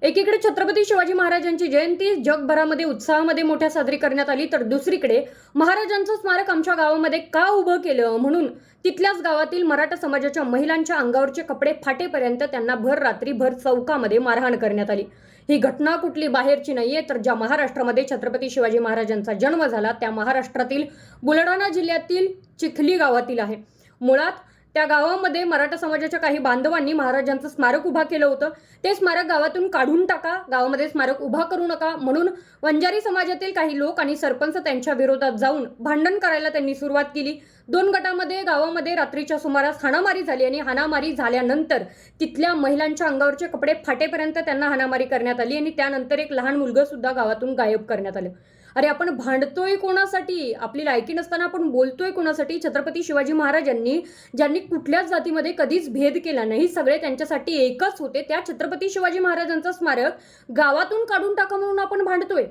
एकीकडे छत्रपती शिवाजी महाराजांची जयंती जगभरामध्ये उत्साहामध्ये मोठ्या साजरी करण्यात आली, तर दुसरीकडे महाराजांचं स्मारक आमच्या गावामध्ये का उभं केलं म्हणून तिथल्याच गावातील मराठा समाजाच्या महिलांच्या अंगावरचे कपडे फाटेपर्यंत त्यांना भर रात्री भर चौकामध्ये मारहाण करण्यात आली। ही घटना कुठली बाहेरची नाहीये, तर ज्या महाराष्ट्रामध्ये छत्रपती शिवाजी महाराजांचा जन्म झाला त्या महाराष्ट्रातील बुलढाणा जिल्ह्यातील चिखली गावातील आहे। मुळात त्या गावामध्ये मराठा समाजाच्या काही बांधवांनी महाराजांचं स्मारक उभा केलं होतं। ते स्मारक गावातून काढून टाका, गावामध्ये स्मारक उभा करू नका म्हणून वंजारी समाजातील काही लोक आणि सरपंच त्यांच्या विरोधात जाऊन भांडण करायला त्यांनी सुरुवात केली। दोन गटामध्ये गावामध्ये रात्रीच्या सुमारास हाणामारी झाली आणि हाणामारी झाल्यानंतर तिथल्या महिलांच्या अंगावरचे कपडे फाटेपर्यंत त्यांना हाणामारी करण्यात आली आणि त्यानंतर एक लहान मुलगा सुद्धा गावातून गायब करण्यात आलं। अरे आपण भांडतोय कोणासाठी? आपली लायकी नसताना आपण बोलतोय कोणासाठी? छत्रपती शिवाजी महाराजांनी ज्यांनी कुठल्याच जातीमध्ये कधीच भेद केला नाही, सगळे त्यांच्यासाठी एकच होते, त्या छत्रपती शिवाजी महाराजांचं स्मारक गावातून काढून टाका म्हणून आपण भांडतोय।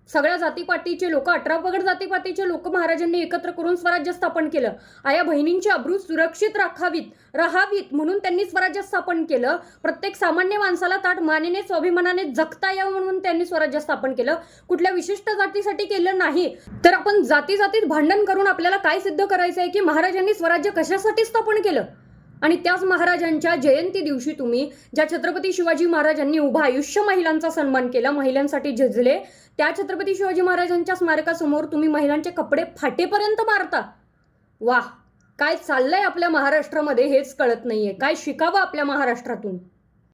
सगळ्या जातीपातीचे लोक, 18 पगड जातीपातीचे लोक महाराजांनी एकत्र करून स्वराज्य स्थापन केलं। आया बहिणींची अब्रू सुरक्षित राहावीत म्हणून त्यांनी स्वराज्य स्थापन केलं। प्रत्येक सामान्य माणसाला ताठ मानेने स्वाभिमानाने जगता यावं म्हणून त्यांनी स्वराज्य स्थापन केलं। कुठल्या विशिष्ट जातीसाठी केलं नाही। तर आपण जातीत भांडण करून आपल्याला काय सिद्ध करायचं आहे की महाराजांनी स्वराज्य कशासाठी स्थापन केलं? आणि त्याच महाराजांच्या जयंती दिवशी तुम्ही ज्या छत्रपती शिवाजी महाराजांनी उभं आयुष्य महिलांचा सन्मान केला, महिलांसाठी झिजले, त्या छत्रपती शिवाजी महाराजांच्या स्मारकासमोर तुम्ही महिलांचे कपडे फाटेपर्यंत मारता। वाह, काय चाललंय आपल्या महाराष्ट्रामध्ये हेच कळत नाहीये। काय शिकावं आपल्या महाराष्ट्रातून?